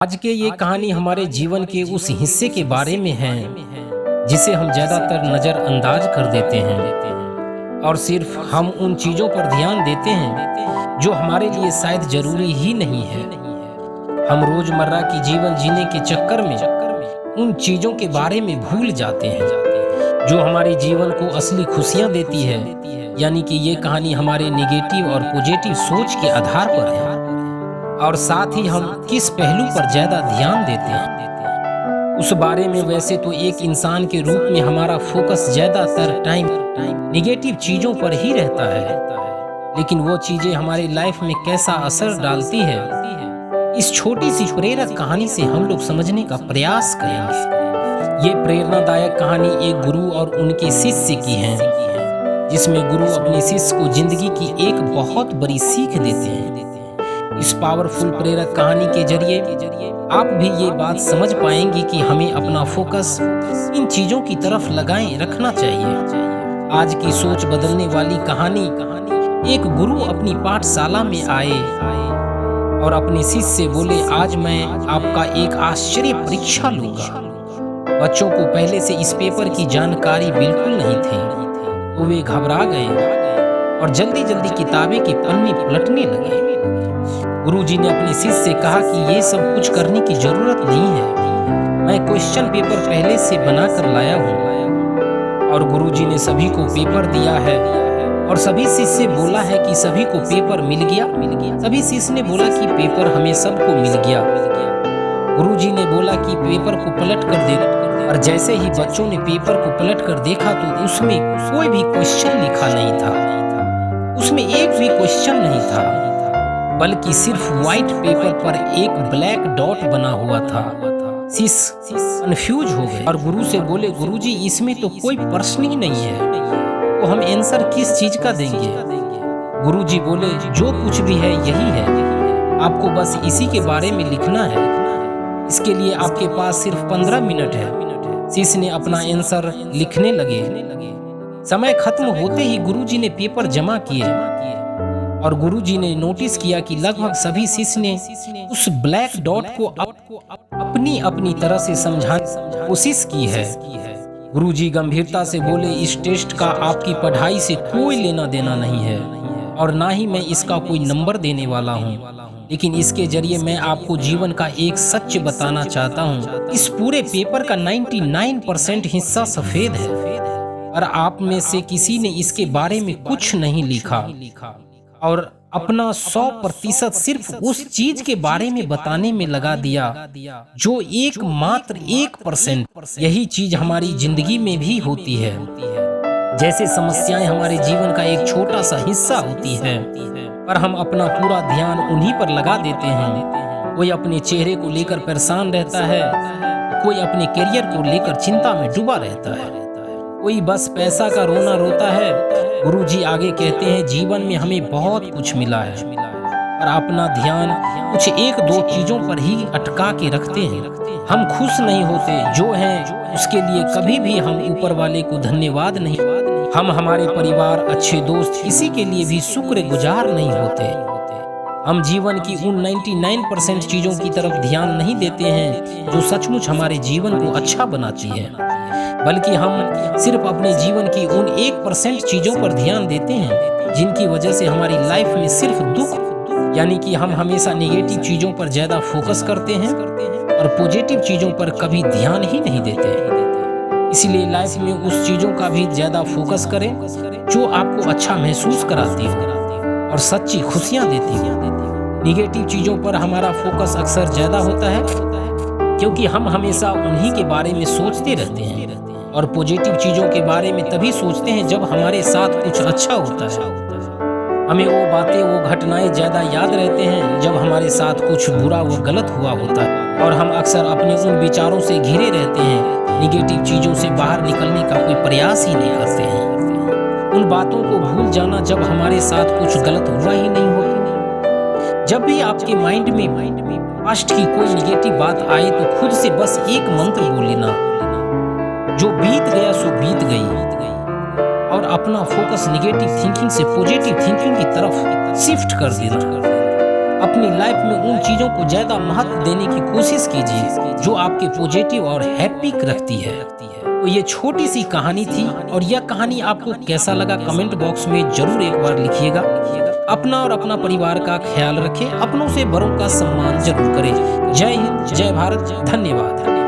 आज के ये कहानी हमारे जीवन के उस हिस्से के बारे में है जिसे हम ज़्यादातर नज़रअंदाज कर देते हैं और सिर्फ हम उन चीज़ों पर ध्यान देते हैं जो हमारे लिए शायद ज़रूरी ही नहीं है। हम रोज़मर्रा की जीवन जीने के चक्कर में उन चीज़ों के बारे में भूल जाते हैं जो हमारे जीवन को असली खुशियाँ देती है। यानी कि ये कहानी हमारे नेगेटिव और पॉजिटिव सोच के आधार पर है और साथ ही हम किस पहलू पर ज्यादा ध्यान देते हैं उस बारे में। वैसे तो एक इंसान के रूप में हमारा फोकस ज्यादातर टाइम निगेटिव चीजों पर ही रहता है, लेकिन वो चीजें हमारी लाइफ में कैसा असर डालती है, इस छोटी सी प्रेरक कहानी से हम लोग समझने का प्रयास करेंगे। ये प्रेरणादायक कहानी एक गुरु और उनके शिष्य की है, जिसमें गुरु अपने शिष्य को जिंदगी की एक बहुत बड़ी सीख देते हैं। इस पावरफुल प्रेरक कहानी के जरिए आप भी ये बात समझ पाएंगे कि हमें अपना फोकस इन चीजों की तरफ लगाए रखना चाहिए। आज की सोच बदलने वाली कहानी, एक गुरु अपनी पाठशाला में आए और अपने शिष्य से बोले, आज मैं आपका एक आश्चर्य परीक्षा लूंगा। बच्चों को पहले से इस पेपर की जानकारी बिल्कुल नहीं थी, तो वे घबरा गए और जल्दी जल्दी किताबें के पन्ने पलटने लगे। गुरुजी ने अपने शिष्य से कहा कि ये सब कुछ करने की जरूरत नहीं है, मैं क्वेश्चन पेपर पहले से बनाकर लाया हूँ। और गुरुजी ने सभी को पेपर दिया है और सभी शिष्य से बोला है कि सभी को पेपर मिल गया। सभी शिष्य ने बोला कि पेपर हमें सबको मिल गया। गुरुजी ने बोला कि पेपर को पलट कर दे, और जैसे ही बच्चों ने पेपर को पलट कर देखा तो उसमें कोई भी क्वेश्चन लिखा नहीं था। उसमें एक भी क्वेश्चन नहीं था, बल्कि सिर्फ व्हाइट पेपर पर एक ब्लैक डॉट बना हुआ था। शिष्य कंफ्यूज हो गए और गुरु से बोले, गुरुजी इसमें तो कोई प्रश्न ही नहीं है, तो हम आंसर किस चीज का देंगे? गुरुजी बोले, जो कुछ भी है यही है, आपको बस इसी के बारे में लिखना है। इसके लिए आपके पास सिर्फ 15 मिनट है। शिष्य ने अपना आंसर लिखने लगे। समय खत्म होते ही गुरुजी ने पेपर जमा किए और गुरुजी ने नोटिस किया कि लगभग सभी शिष्य ने उस ब्लैक डॉट को अपनी अपनी तरह से समझाने की कोशिश की है। गुरुजी गंभीरता से बोले, इस टेस्ट का आपकी पढ़ाई से कोई लेना देना नहीं है और ना ही मैं इसका कोई नंबर देने वाला हूँ, लेकिन इसके जरिए मैं आपको जीवन का एक सच बताना चाहता हूँ। इस पूरे पेपर का 99% हिस्सा सफेद है और आप में से किसी ने इसके बारे में कुछ नहीं लिखा और अपना 100% सिर्फ उस चीज के बारे में बताने में लगा दिया जो एकमात्र 1%। यही चीज हमारी जिंदगी में भी होती है। जैसे समस्याएं हमारे जीवन का एक छोटा सा हिस्सा होती है, पर हम अपना पूरा ध्यान उन्हीं पर लगा देते हैं। कोई अपने चेहरे को लेकर परेशान रहता है, कोई अपने करियर को लेकर चिंता में डूबा रहता है, कोई बस पैसा का रोना रोता है। गुरुजी आगे कहते हैं, जीवन में हमें बहुत कुछ मिला है और अपना ध्यान कुछ एक दो चीजों पर ही अटका के रखते हैं। हम खुश नहीं होते जो हैं उसके लिए कभी भी हम ऊपर वाले को धन्यवाद नहीं। हम हमारे परिवार, अच्छे दोस्त, किसी के लिए भी शुक्रगुजार नहीं होते। हम जीवन की उन 99% चीजों की तरफ ध्यान नहीं देते हैं जो सचमुच हमारे जीवन को अच्छा बनाती है, बल्कि हम सिर्फ अपने जीवन की उन 1% चीजों पर ध्यान देते हैं जिनकी वजह से हमारी लाइफ में सिर्फ दुख, यानी कि हम हमेशा नेगेटिव चीजों पर ज्यादा फोकस करते हैं और पॉजिटिव चीजों पर कभी ध्यान ही नहीं देते। इसलिए लाइफ में उस चीजों का भी ज्यादा फोकस करें जो आपको अच्छा महसूस कराती हो और सच्ची खुशियां देती हो। नेगेटिव चीजों पर हमारा फोकस अक्सर ज्यादा होता है क्योंकि हम हमेशा उन्हीं के बारे में सोचते रहते हैं, और पॉजिटिव चीजों के बारे में तभी सोचते हैं जब हमारे साथ कुछ अच्छा होता है। हमें वो बातें, वो घटनाएं ज्यादा याद रहते हैं जब हमारे साथ कुछ बुरा व गलत हुआ होता है, और हम अक्सर अपने उन विचारों से घिरे रहते हैं। निगेटिव चीजों से बाहर निकलने का कोई प्रयास ही नहीं करते हैं। उन बातों को भूल जाना जब हमारे साथ कुछ गलत हुआ ही नहीं होता। जब भी आपके माइंड में पास्ट की कोई निगेटिव बात आए तो खुद से बस एक मंत्र बोल लेना, जो बीत गया सो बीत गई, और अपना फोकस निगेटिव थिंकिंग से पॉजिटिव थिंकिंग की तरफ शिफ्ट कर देना। अपनी लाइफ में उन चीज़ों को ज़्यादा महत्व देने की कोशिश कीजिए जो आपके पॉजिटिव और हैप्पी रखती है। तो ये छोटी सी कहानी थी, और यह कहानी आपको कैसा लगा कमेंट बॉक्स में जरूर एक बार लिखिएगा। अपना और अपना परिवार का ख्याल रखें, अपनों से बड़ों का सम्मान जरूर करें। जय हिंद, जय भारत, धन्यवाद।